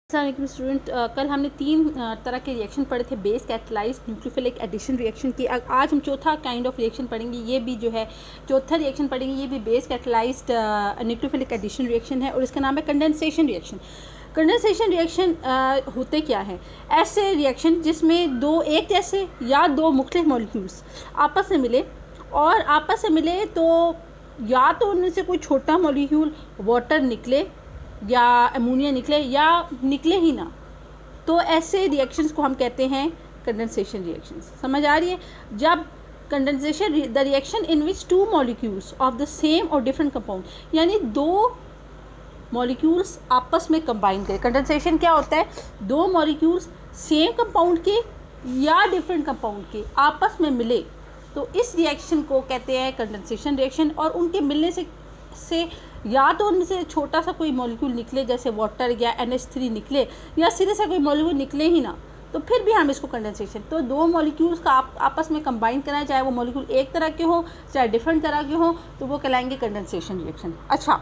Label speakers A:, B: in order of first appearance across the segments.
A: अस्सलाम स्टूडेंट, कल हमने तीन तरह के रिएक्शन पढ़े थे, base catalysed nucleophilic addition reaction की। आज हम चौथा काइंड ऑफ रिएक्शन पढ़ेंगे। ये भी जो है चौथा रिएक्शन पढ़ेंगे, ये भी base catalysed nucleophilic addition reaction है और इसका नाम है कंडेंसेशन रिएक्शन। कंडेंसेशन रिएक्शन होते क्या है? ऐसे रिएक्शन जिसमें दो एक जैसे या दो मुख्तलिफ मॉलिक्यूल्स आपस में मिले, और आपस में मिले तो या तो उनमें से कोई छोटा मॉलिक्यूल वाटर निकले या अमोनिया निकले या निकले ही ना, तो ऐसे रिएक्शंस को हम कहते हैं कंडेंसेशन रिएक्शंस। समझ आ रही है? जब condensation the reaction in which two molecules of the same और डिफरेंट कंपाउंड, यानी दो मॉलिक्यूल्स आपस में कंबाइन करें। कंडेंसेशन क्या होता है? दो मॉलिक्यूल्स सेम कंपाउंड के या डिफरेंट कंपाउंड के आपस में मिले, तो इस रिएक्शन को कहते हैं कंडेंसेशन रिएक्शन। और उनके मिलने से या तो उनमें से छोटा सा कोई मॉलिक्यूल निकले, जैसे वाटर या NH3 निकले, या सिरे से कोई मॉलिक्यूल निकले ही ना, तो फिर भी हम इसको कंडेंसेशन। तो दो मॉलिक्यूल्स का आपस में कंबाइन करना है, चाहे वो मॉलिक्यूल एक तरह के हो चाहे डिफरेंट तरह के हो, तो वो कहलाएंगे कंडेंसेशन रिएक्शन। अच्छा,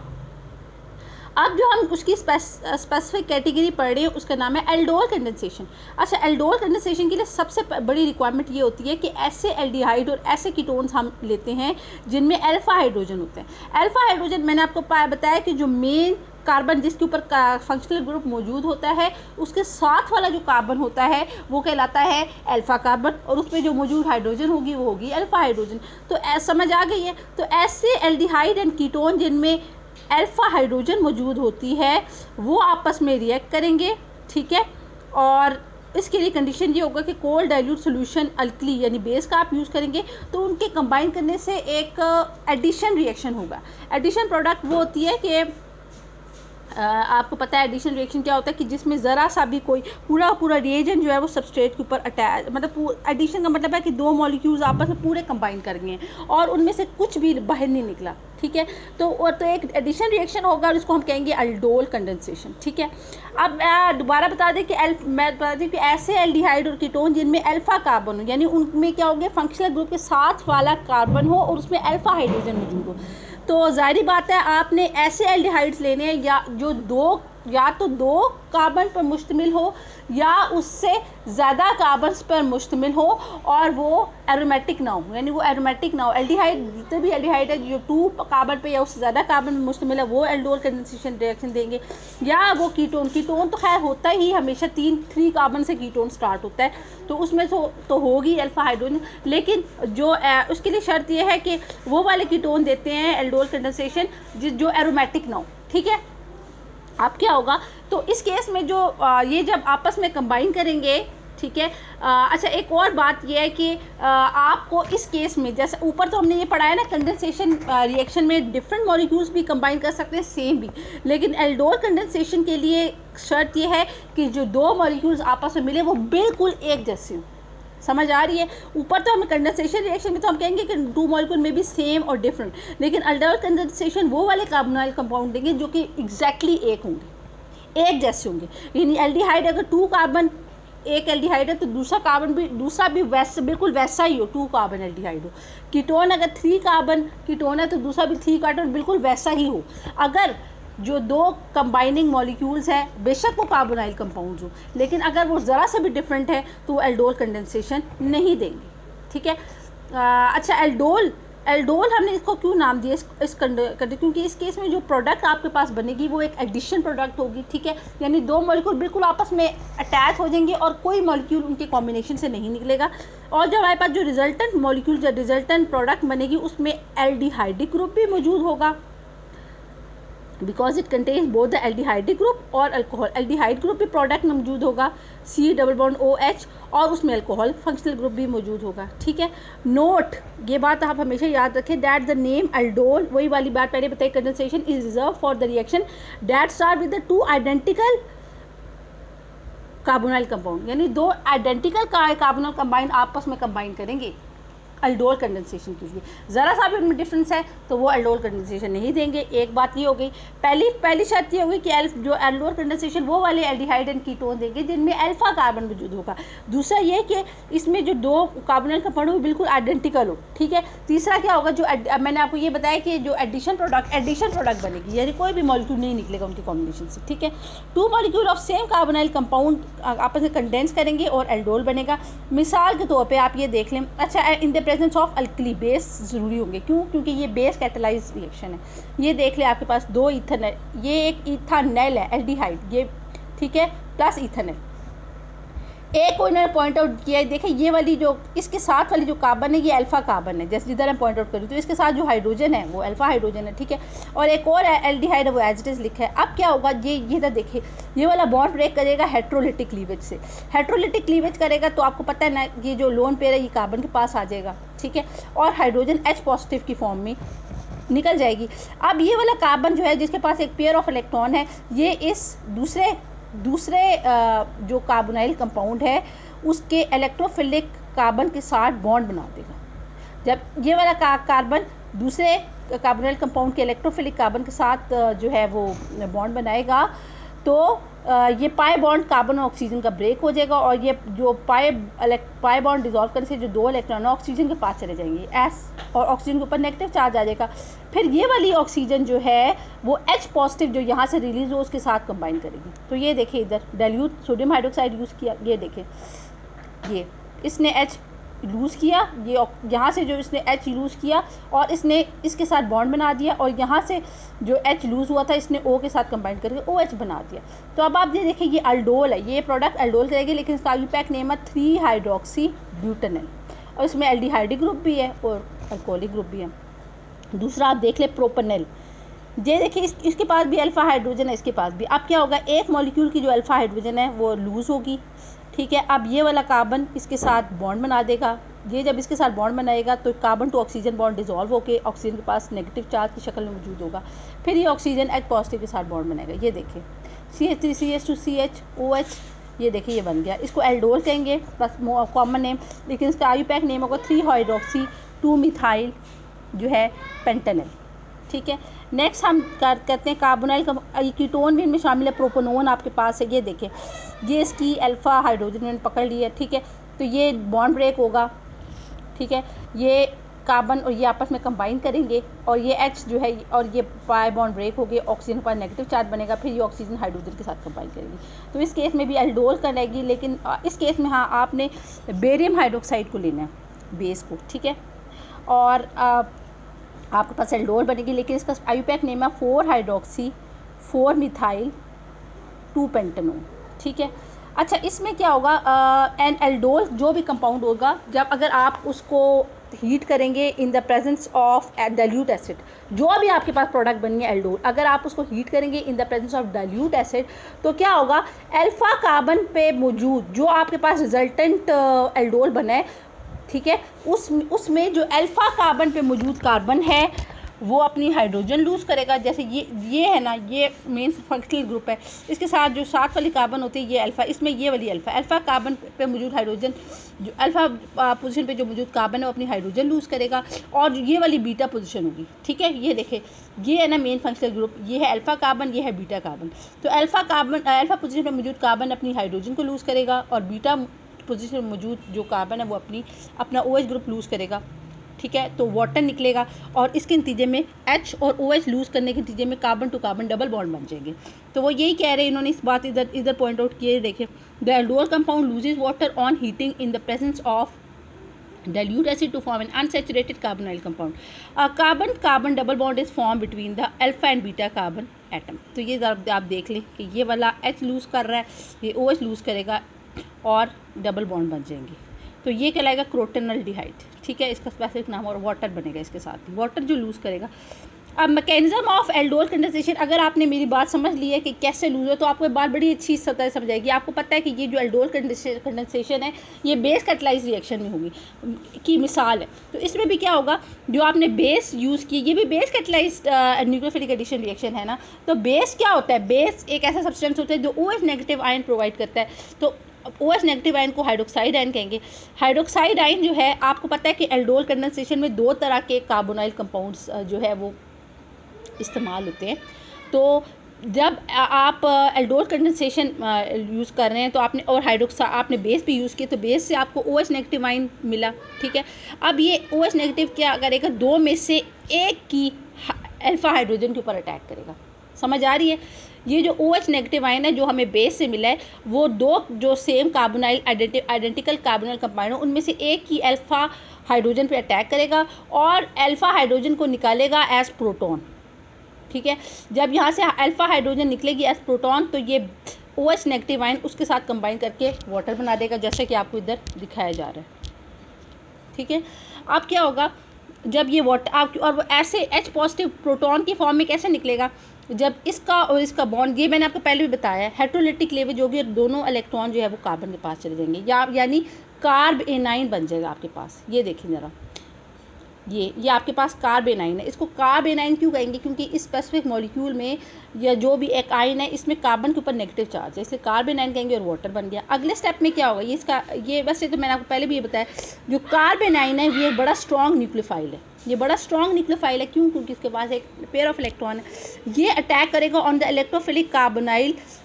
A: अब जो हम उसकी स्पेसिफिक कैटेगरी पढ़ रहे हैं उसका नाम है एल्डोल कंडेंसेशन। अच्छा, एल्डोल कंडेंसेशन के लिए सबसे बड़ी रिक्वायरमेंट ये होती है कि ऐसे एल्डिहाइड और ऐसे कीटोन्स हम लेते हैं जिनमें अल्फा हाइड्रोजन होते हैं। अल्फा हाइड्रोजन मैंने आपको बताया कि जो मेन कार्बन जिसके ऊपर फंक्शनल ग्रुप मौजूद होता है, उसके साथ वाला जो कार्बन होता है वो कहलाता है अल्फा कार्बन, और उसमें जो मौजूद हाइड्रोजन होगी वो होगी अल्फा हाइड्रोजन। तो समझ आ गई है? तो ऐसे एल्डिहाइड एंड कीटोन जिनमें अल्फा हाइड्रोजन मौजूद होती है वो आपस में रिएक्ट करेंगे, ठीक है। और इसके लिए कंडीशन ये होगा कि कोल्ड डाइल्यूट सोल्यूशन अल्कली यानी बेस का आप यूज़ करेंगे, तो उनके कंबाइन करने से एक एडिशन रिएक्शन होगा। एडिशन प्रोडक्ट वो होती है कि आपको पता है एडिशन रिएक्शन क्या होता है कि जिसमें ज़रा सा भी कोई पूरा रिएजेंट जो है वो सबस्ट्रेट के ऊपर अटैच, मतलब एडिशन का मतलब है कि दो मॉलिक्यूल्स आपस में पूरे कंबाइन कर गए हैं और उनमें से कुछ भी बाहर नहीं निकला, ठीक है। तो एक एडिशन रिएक्शन होगा और इसको हम कहेंगे एल्डोल कंडेंसेशन, ठीक है। अब दोबारा बता दें कि मैं बता दें कि ऐसे एल्डिहाइड और कीटोन जिनमें अल्फा कार्बन हो, यानी उनमें क्या हो गया, फंक्शनल ग्रुप के साथ वाला कार्बन हो और उसमें अल्फा हाइड्रोजन मौजूद हो, तो जाहिर बात है आपने ऐसे एल्डिहाइड्स लेने हैं या जो या तो दो कार्बन पर मुश्तमिल हो या उससे ज़्यादा कार्बन्स पर मुश्तमिल हो और वो एरोमेटिक ना हो, यानी वो एरोमेटिक ना हो। एल्डिहाइड जितने भी एल्डिहाइड है जो 2 कार्बन पे या उससे ज़्यादा कार्बन पर मुश्तमिल है वो एल्डोल कंडेंसेशन रिएक्शन देंगे। या वो कीटोन तो खैर होता ही हमेशा 3 कार्बन से कीटोन स्टार्ट होता है, तो उसमें तो होगी अल्फा हाइड्रोजन, लेकिन जो उसके लिए शर्त ये है कि वो वाले कीटोन देते हैं एल्डोल कंडेंसेशन जो एरोमेटिक ना हो, ठीक है। अब क्या होगा, तो इस केस में जो ये जब आपस में कंबाइन करेंगे, ठीक है। अच्छा, एक और बात ये है कि आपको इस केस में, जैसे ऊपर तो हमने ये पढ़ा है ना, कंडेंसेशन रिएक्शन में डिफरेंट मॉलिक्यूल्स भी कंबाइन कर सकते हैं, सेम भी, लेकिन एल्डोल कंडेंसेशन के लिए शर्त ये है कि जो दो मॉलिक्यूल्स आपस में मिले वो बिल्कुल एक जैसे हों। समझ आ रही है? ऊपर तो हम कंडेंसेशन रिएक्शन में तो हम कहेंगे कि 2 मॉलिक्यूल में भी सेम और डिफरेंट, लेकिन एल्डोल कंडेंसेशन वो वाले कार्बोनाइल कंपाउंड देंगे जो कि एग्जैक्टली एक होंगे, एक जैसे होंगे। यानी एल्डिहाइड अगर 2 कार्बन, एक एल्डिहाइड है तो दूसरा भी वैसे बिल्कुल वैसा ही हो, 2 कार्बन एल्डिहाइड हो। कीटोन अगर 3 कार्बन कीटोन है तो दूसरा भी 3 कार्बन बिल्कुल वैसा ही हो। अगर जो दो कंबाइनिंग मॉलिक्यूल्स हैं बेशक वो कार्बोनाइल कंपाउंड्स हो, लेकिन अगर वो ज़रा से भी डिफरेंट है तो वो एल्डोल कंडेंसेशन नहीं देंगे, ठीक है। अच्छा, एल्डोल हमने इसको क्यों नाम दिया क्योंकि इस केस में जो प्रोडक्ट आपके पास बनेगी वो एक एडिशन प्रोडक्ट होगी, ठीक है। यानी दो मॉलिक्यूल बिल्कुल आपस में अटैच हो जाएंगे और कोई मॉलिक्यूल उनके कॉम्बिनेशन से नहीं निकलेगा, और जो हमारे पास जो रिजल्टेंट मॉलिक्यूल जो रिजल्टेंट प्रोडक्ट बनेगी उसमें एल्डिहाइडिक ग्रुप भी मौजूद होगा, because it contains both the aldehydic group और अल्कोहल। एल्डिहाइड ग्रुप भी प्रोडक्ट में मौजूद होगा, C+OH, और उसमें अल्कोहल फंक्शनल ग्रुप भी मौजूद होगा, ठीक है। नोट, ये बात आप हमेशा याद रखें, दैट द नेम एल्डोल, वही वाली बात पहले बताई, condensation is reserve for the reaction that start with the 2 identical carbonyl compound, यानी 2 आइडेंटिकल कार्बोनाइल कंबाइन आपस में कंबाइन करेंगे, अल्डोल कंडेंसेशन कीजिए। ज़रा सा भी उनमें डिफरेंस है तो वो अल्डोल कंडेंसेशन नहीं देंगे। एक बात ये हो गई। पहली शर्त ये होगी कि जो अल्डोल कंडेंसेशन वो वाले एल्डिहाइड एंड कीटोन देंगे जिनमें अल्फा कार्बन मौजूद होगा। दूसरा ये कि इसमें जो दो कार्बोनाइल कंपाउंड हो बिल्कुल आइडेंटिकल हो, ठीक है। तीसरा क्या होगा, जो मैंने आपको ये बताया कि जो एडिशन प्रोडक्ट बनेगी, यानी कोई भी मॉलिक्यूल नहीं निकलेगा उनकी कॉम्बिनेशन से, ठीक है। Two molecule of same carbonyl compound आपस में कंडेंस करेंगे और एल्डोल बनेगा। मिसाल के तौर पे आप ये देख लें। अच्छा, in the presence of alkali base ज़रूरी होंगे, क्यों? क्योंकि ये बेस कैटेलाइज रिएक्शन है। ये देख लें, आपके पास दो इथेनॉल, ये एक इथानॉल है एल्डिहाइड, ये ठीक है, प्लस इथेनॉल। एक को इन्होंने पॉइंट आउट किया है, देखें ये वाली जो इसके साथ वाली जो कार्बन है ये अल्फा कार्बन है, जैसे जिधर मैं पॉइंट आउट करूँ तो इसके साथ जो हाइड्रोजन है वो अल्फा हाइड्रोजन है, ठीक है। और एक और है एल्डिहाइड, वो एज इट इज़ लिखा है। अब क्या होगा, ये इधर देखिए, ये वाला बॉन्ड ब्रेक करेगा हेट्रोलिटिक क्लीवेज से। हेट्रोलिटिक क्लीवेज करेगा तो आपको पता है ना, ये जो लोन पेयर है ये कार्बन के पास आ जाएगा, ठीक है, और हाइड्रोजन H पॉजिटिव की फॉर्म में निकल जाएगी। अब ये वाला कार्बन जो है जिसके पास एक पेयर ऑफ इलेक्ट्रॉन है, ये इस दूसरे जो कार्बोनाइल कंपाउंड है उसके इलेक्ट्रोफिलिक कार्बन के साथ बॉन्ड बना देगा। जब ये वाला कार्बन दूसरे कार्बोनाइल कंपाउंड के इलेक्ट्रोफिलिक कार्बन के साथ जो है वो बॉन्ड बनाएगा तो ये पाई बॉन्ड कार्बन और ऑक्सीजन का ब्रेक हो जाएगा और ये जो पाई बॉन्ड डिजॉल्व करने से जो दो इलेक्ट्रॉन ऑक्सीजन के पास चले जाएंगे एस, और ऑक्सीजन के ऊपर नेगेटिव चार्ज आ जाएगा। फिर ये वाली ऑक्सीजन जो है वो H पॉजिटिव जो यहाँ से रिलीज हो उसके साथ कंबाइन करेगी। तो ये देखिए, इधर डाइल्यूट सोडियम हाइड्रोक्साइड यूज़ किया, ये देखें, ये इसने H लूज़ किया, ये यहाँ से जो इसने H लूज़ किया और इसने इसके साथ बॉन्ड बना दिया, और यहाँ से जो H लूज़ हुआ था इसने O के साथ कंबाइन करके OH बना दिया। तो अब आप ये देखें, ये अल्डोल है, ये प्रोडक्ट अल्डोल करेगी, लेकिन इसका यूपैक नेम है 3 हाइड्रोक्सी ब्यूटेनॉल, और इसमें एल्डिहाइड ग्रुप भी है और अल्कोहलिक ग्रुप भी है। दूसरा आप देख ले प्रोपेनॉल, ये देखिए इसके पास भी अल्फ़ा हाइड्रोजन है, इसके पास भी। अब क्या होगा, एक मॉलिक्यूल की जो अल्फ़ा हाइड्रोजन है वो लूज़ होगी, ठीक है। अब ये वाला कार्बन इसके साथ बॉन्ड बना देगा। ये जब इसके साथ बॉन्ड बनाएगा तो carbon to oxygen bond dissolve होकर ऑक्सीजन के पास नेगेटिव चार्ज की शक्ल में मौजूद होगा। फिर ये ऑक्सीजन H पॉजिटिव के साथ बॉन्ड बनाएगा। ये देखिए CH3CH2CH ये देखिए ये बन गया। इसको एल्डोल कहेंगे प्लस कॉमन नेम, लेकिन इसका आईयूपैक नेम होगा 3 हाइड्रोक्सी 2 मिथाइल जो है पेंटेनॉल, ठीक है। नेक्स्ट हम करते हैं कार्बोनाइल कीटोन भी इनमें शामिल है, प्रोपेनोन आपके पास है। ये देखें, ये इसकी अल्फ़ा हाइड्रोजन मैंने पकड़ लिया, ठीक है। तो ये बॉन्ड ब्रेक होगा, ठीक है। ये कार्बन और ये आपस में कंबाइन करेंगे और ये H जो है और ये पाई बॉन्ड ब्रेक हो गए, ऑक्सीजन पर नेगेटिव चार्ज बनेगा, फिर ये ऑक्सीजन हाइड्रोजन के साथ कंबाइन करेगी। तो इस केस में भी अल्डोल करेगी, लेकिन इस केस में हाँ आपने बेरियम हाइड्रोक्साइड को लेना है, बेस को, ठीक है। और आपके पास एल्डोल बनेगी, लेकिन इसका आईयूपैक नेम है 4 हाइड्रोक्सी 4 मिथाइल 2 पेंटेनॉल, ठीक है। अच्छा, इसमें क्या होगा, एन एल्डोल जो भी कंपाउंड होगा, जब अगर आप उसको हीट करेंगे in the presence of dilute acid, जो भी आपके पास प्रोडक्ट बनी है एल्डोल, अगर आप उसको हीट करेंगे in the presence of dilute acid तो क्या होगा, अल्फ़ा कार्बन पे मौजूद जो आपके पास रिजल्टेंट एल्डोल बना है, ठीक है, उसमें जो अल्फ़ा कार्बन पे मौजूद कार्बन है वो अपनी हाइड्रोजन लूज़ करेगा। जैसे ये है ना, ये मेन फंक्शनल ग्रुप है, इसके साथ जो साथ वाली कार्बन होती है ये अल्फ़ा, इसमें ये वाली अल्फ़ा कार्बन पे मौजूद हाइड्रोजन, जो अल्फ़ा पोजीशन पे जो मौजूद कार्बन है वो अपनी हाइड्रोजन लूज़ करेगा, और ये वाली बीटा पोजीशन होगी, ठीक है। ये देखें, ये है ना मेन फंक्शनल ग्रुप, ये है अल्फ़ा कार्बन, ये है बीटा कार्बन। तो अल्फ़ा पोजीशन पे मौजूद कार्बन अपनी हाइड्रोजन को लूज़ करेगा, और बीटा पोजीशन में मौजूद जो कार्बन है वो अपना OH ग्रुप लूज़ करेगा, ठीक है। तो वाटर निकलेगा और इसके नतीजे में H और OH लूज़ करने के नतीजे में carbon to carbon double bond बन जाएंगे। तो वो यही कह रहे हैं, इन्होंने इस बात इधर पॉइंट आउट किए। देखिए, the aldol compound loses water on heating in the presence of dilute acid to form an unsaturated carbonyl compound. A carbon double bond is formed between the alpha and beta carbon atom. तो ये आप देख लें कि ये वाला H loose कर रहा है, ये OH लूज़ करेगा और डबल बॉन्ड बन जाएंगे। तो ये कहलाएगा क्रोटेनॉल्डिहाइड, ठीक है। इसका स्पेसिफिक नाम और वाटर बनेगा इसके साथ, वाटर जो लूज़ करेगा। अब मैकेनिज्म ऑफ एल्डोल कंडेंसेशन, अगर आपने मेरी बात समझ ली है कि कैसे लूज़ है तो आपको बात बड़ी अच्छी सतह समझ आएगी। आपको पता है कि ये जो एल्डोल कंडेंसेशन है ये बेस कैटलाइज रिएक्शन में होगी की मिसाल है। तो इसमें भी क्या होगा, जो आपने बेस यूज़ की, ये भी base catalyse nucleophilic addition reaction है ना। तो बेस क्या होता है, बेस एक ऐसा सब्सटेंस होता है जो OH नेगेटिव आयन प्रोवाइड करता है। तो OH नेगेटिव आयन को हाइड्रोक्साइड आयन कहेंगे। हाइड्रोक्साइड आयन जो है आपको पता है कि एल्डोल कंडेंसेशन में 2 तरह के कार्बोनाइल कंपाउंड्स जो है वो इस्तेमाल होते हैं। तो जब आप एल्डोल कंडेंसेशन यूज़ कर रहे हैं तो आपने और आपने बेस भी यूज़ किया, तो बेस से आपको OH नेगेटिव आयन मिला, ठीक है। अब ये OH नेगेटिव क्या करेगा, 2 में से एक की अल्फ़ा हाइड्रोजन के ऊपर अटैक करेगा। समझ आ रही है? ये जो OH नेगेटिव आयन है जो हमें बेस से मिला है, वो 2 जो same carbonyl identical carbonyl compound है उनमें से एक की अल्फ़ा हाइड्रोजन पे अटैक करेगा और अल्फ़ा हाइड्रोजन को निकालेगा एज प्रोटॉन, ठीक है। जब यहाँ से अल्फ़ा हाइड्रोजन निकलेगी एज प्रोटॉन तो ये OH नेगेटिव आयन उसके साथ कंबाइन करके वाटर बना देगा, जैसे कि आपको इधर दिखाया जा रहा है, ठीक है। अब क्या होगा जब ये वाटर आप और वो ऐसे H पॉजिटिव प्रोटॉन की फॉर्म में कैसे निकलेगा, जब इसका और इसका बॉन्ड, ये मैंने आपको पहले भी बताया है, हेटेरोलिटिक क्लीवेज होगी और दोनों इलेक्ट्रॉन जो है वो कार्बन के पास चले जाएंगे, यानी कार्ब एनाइन बन जाएगा आपके पास। ये देखिए ज़रा, ये आपके पास कार्ब एनाइन है। इसको कार्ब एनाइन क्यों कहेंगे, क्योंकि इस स्पेसिफिक मॉलिक्यूल में या जो भी एक आयन है इसमें कार्बन के ऊपर नेगेटिव चार्ज है, इसलिए कार्ब एनाइन कहेंगे और वाटर बन गया। अगले स्टेप में क्या होगा, ये वैसे तो मैंने आपको पहले भी ये बताया, जो कार्ब एनाइन है ये बड़ा स्ट्रॉन्ग न्यूक्लियोफाइल है। ये बड़ा स्ट्रॉन्ग न्यूक्लियोफाइल है क्यों, क्योंकि इसके पास एक पेयर ऑफ इलेक्ट्रॉन है। ये अटैक करेगा on the electrophilic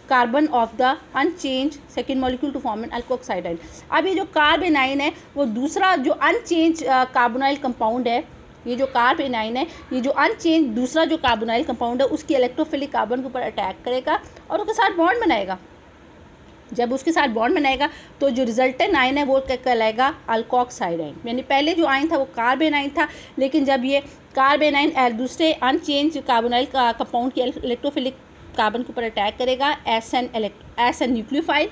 A: carbon of the unchanged second molecule to form an alkoxide ion. अब ये जो कार्ब एनाइन है वो दूसरा जो अनचेंज कार्बोनाइल कंपाउंड है, ये जो कार्ब एनाइन है ये जो अनचेंज दूसरा जो कार्बोनाइल कंपाउंड है उसकी इलेक्ट्रोफिलिक कार्बन के ऊपर अटैक करेगा और उसके साथ बॉन्ड बनाएगा। जब उसके साथ बॉन्ड बनाएगा तो जो रिजल्टेंट आयन है वो क्या कहलाएगा, अल्कोक्साइड आयन। यानी पहले जो आयन था वो कार्ब एनाइन था, लेकिन जब ये कार्ब एनाइन दूसरे अनचेंज कार्बोनाइल कंपाउंड की इलेक्ट्रोफिलिक कार्बन के ऊपर अटैक करेगा एस एन न्यूक्लियोफाइल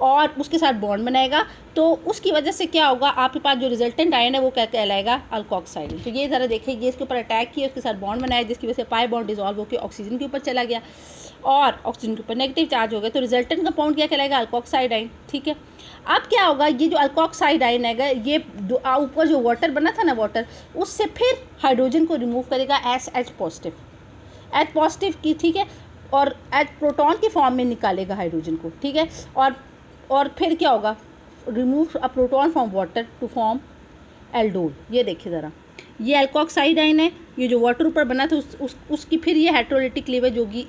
A: और उसके साथ बॉन्ड बनाएगा, तो उसकी वजह से क्या होगा, आपके पास जो रिजल्टेंट आयन है वो क्या कहलाएगा, अल्कोक्साइड। तो ये ज़रा देखिए, ये इसके ऊपर अटैक किया, उसके साथ बॉन्ड बनाया, जिसकी वजह से पाई बॉन्ड डिजॉल्व होकर ऑक्सीजन के ऊपर चला गया और ऑक्सीजन के ऊपर नेगेटिव चार्ज हो गया, तो रिजल्टेंट कंपाउंड क्या कहलाएगा, अल्कोक्साइड आयन, ठीक है। अब क्या होगा, ये जो अल्कोक्साइड आयन है ये ऊपर जो वाटर बना था ना, वाटर उससे फिर हाइड्रोजन को रिमूव करेगा एच पॉजिटिव की, ठीक है, और एच प्रोटॉन की फॉर्म में निकालेगा हाइड्रोजन को, ठीक है। और फिर क्या होगा, remove a proton from water to form aldol. ये देखिए ज़रा, ये अल्कोक्साइड आयन है, ये जो वाटर ऊपर बना था उसकी फिर ये हेटेरोलिटिक क्लीवेज होगी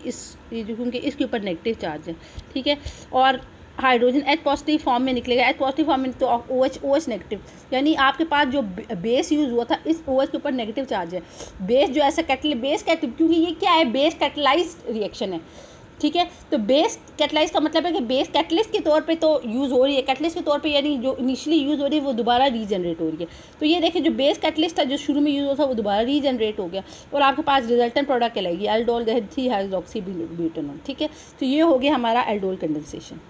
A: क्योंकि इसके ऊपर नेगेटिव चार्ज है, ठीक है। और हाइड्रोजन H पॉजिटिव फॉर्म में निकलेगा, H पॉजिटिव फॉर्म में तो OH नेगेटिव, यानी आपके पास जो बेस यूज़ हुआ था इस OH के ऊपर नेगेटिव चार्ज है। बेस जो ऐसा बेस क्योंकि ये क्या है, बेस कैटलाइज्ड रिएक्शन है, ठीक है। तो बेस कैटलाइज का मतलब है कि बेस कैटलिस्ट के तौर पे तो यूज़ हो रही है, कैटलिस्ट के तौर पे, यानी जो इनिशियली यूज़ हो रही है वो दोबारा रीजनरेट हो रही है। तो ये देखिए, जो बेस कैटलिस्ट था जो शुरू में यूज़ होता था वो दोबारा रीजनरेट हो गया और आपके पास रिजल्टेंट प्रोडक्ट कहलाएगी एल्डोल 3 हाइड्रोक्सी ब्यूटेनॉल, ठीक है। तो ये हो गया हमारा एल्डोल कंडेंसेशन।